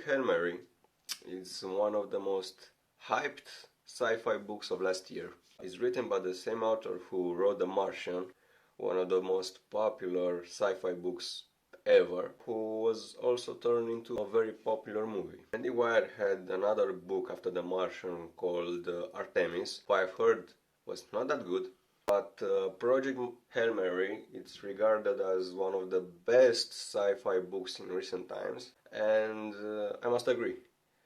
Project Hail Mary is one of the most hyped sci-fi books of last year. It's written by the same author who wrote The Martian, one of the most popular sci-fi books ever, who was also turned into a very popular movie. And Weir had another book after The Martian called Artemis, who I've heard was not that good. But Project Hail Mary, it's regarded as one of the best sci-fi books in recent times, and I must agree,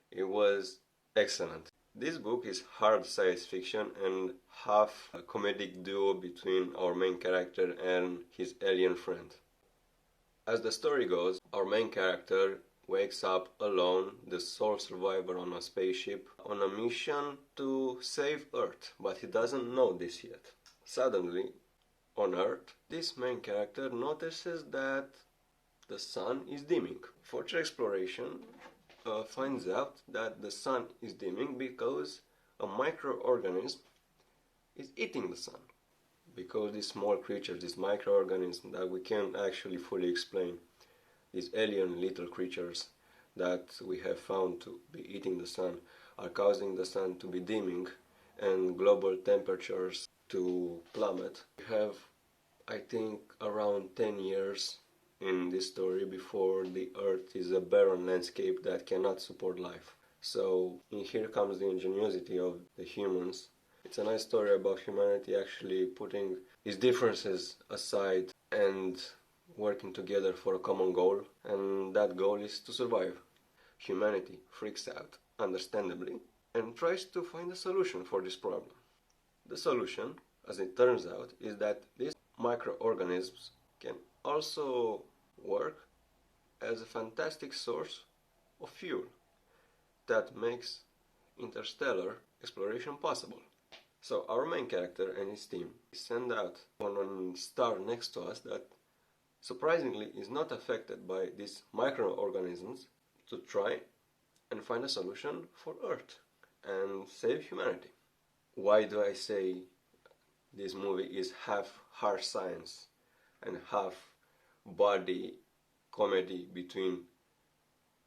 it was excellent. This book is hard science fiction and half a comedic duo between our main character and his alien friend. As the story goes, our main character wakes up alone, the sole survivor on a spaceship, on a mission to save Earth, but he doesn't know this yet. Suddenly, on Earth, this main character notices that the sun is dimming. Further exploration finds out that the sun is dimming because a microorganism is eating the sun. Because these small creatures, these microorganisms that we can't actually fully explain, these alien little creatures that we have found to be eating the sun, are causing the sun to be dimming and global temperatures to plummet. We have, I think, around 10 years in this story before the Earth is a barren landscape that cannot support life. So here comes the ingenuity of the humans. It's a nice story about humanity actually putting its differences aside and working together for a common goal, and that goal is to survive. Humanity freaks out, understandably, and tries to find a solution for this problem. The solution, as it turns out, is that these microorganisms can also work as a fantastic source of fuel that makes interstellar exploration possible. So our main character and his team send out on a star next to us that surprisingly is not affected by these microorganisms to try and find a solution for Earth and save humanity. Why do I say this movie is half hard science and half body comedy between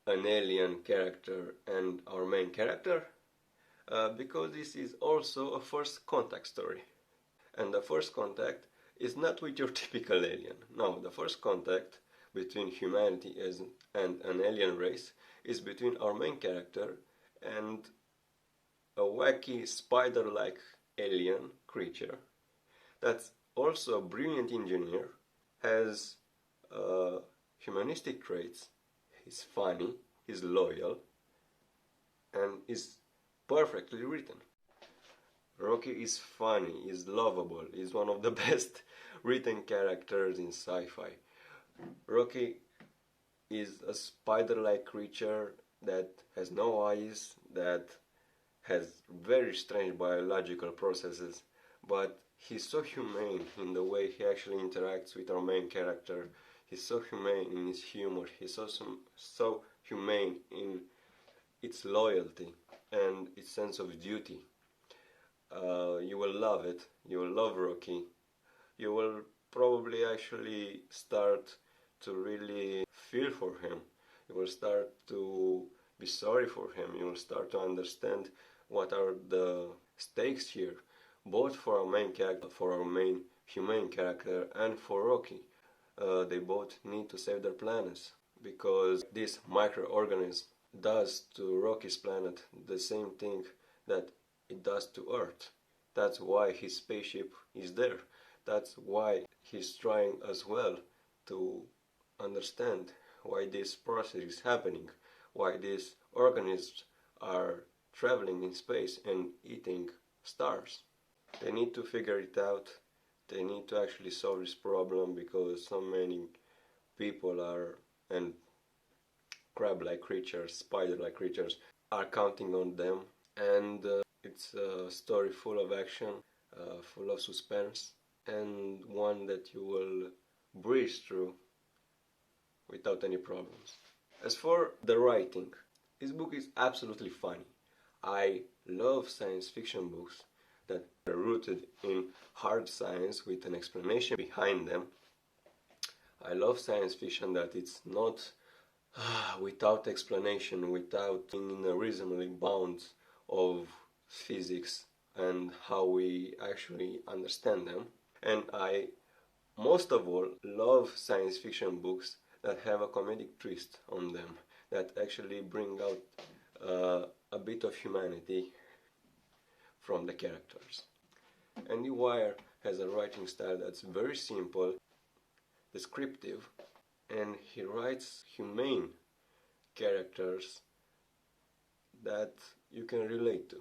an alien character and our main character? Because this is also a first contact story. And the first contact is not with your typical alien. No, the first contact between humanity and an alien race is between our main character and a wacky spider-like alien creature that's also a brilliant engineer, has humanistic traits, he's funny, he's loyal, and is perfectly written. Rocky is funny, is lovable, is one of the best written characters in sci-fi. Rocky is a spider-like creature that has no eyes, that has very strange biological processes, but he's so humane in the way he actually interacts with our main character. He's so humane in his humor. He's so humane in its loyalty and its sense of duty. You will love it. You will love Rocky. You will probably actually start to really feel for him. You will start to be sorry for him. You will start to understand what are the stakes here, both for our main character, for our main humane character, and for Rocky. They both need to save their planets, because this microorganism does to Rocky's planet the same thing that it does to Earth. That's why his spaceship is there. That's why he's trying as well to understand why this process is happening, why these organisms are traveling in space and eating stars. They need to figure it out. They need to actually solve this problem because so many people and crab-like creatures, spider-like creatures, are counting on them. And it's a story full of action, full of suspense, and one that you will breeze through without any problems. As for the writing, this book is absolutely funny. I love science fiction books that are rooted in hard science with an explanation behind them. I love science fiction that it's not without explanation, without in a reasonable bounds of physics and how we actually understand them. And I, most of all, love science fiction books that have a comedic twist on them, that actually bring out a bit of humanity from the characters. And Weir has a writing style that's very simple, descriptive, and he writes humane characters that you can relate to.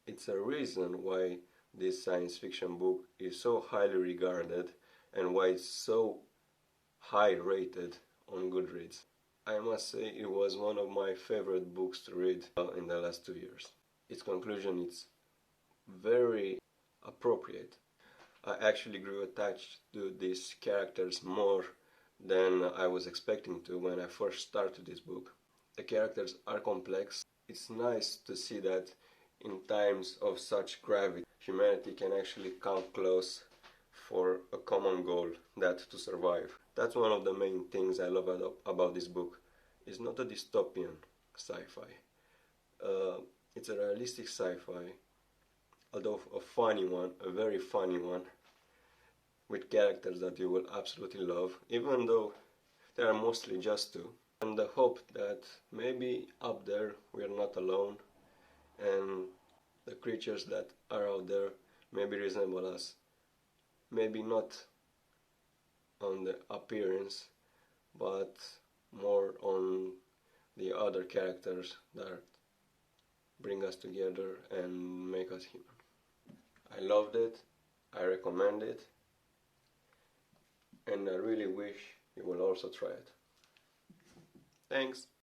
It's a reason why this science fiction book is so highly regarded and why it's so high rated on Goodreads. I must say it was one of my favorite books to read in the last 2 years. Its conclusion is very appropriate. I actually grew attached to these characters more than I was expecting to when I first started this book. The characters are complex. It's nice to see that in times of such gravity, humanity can actually come close for a common goal, that to survive. That's one of the main things I love about this book. It's not a dystopian sci-fi. It's a realistic sci-fi, although a funny one, a very funny one, with characters that you will absolutely love, even though they are mostly just two. And the hope that maybe up there we are not alone, and the creatures that are out there maybe resemble us. Maybe not on the appearance, but more on the other characters that bring us together and make us human. I loved it, I recommend it, and I really wish you will also try it. Thanks!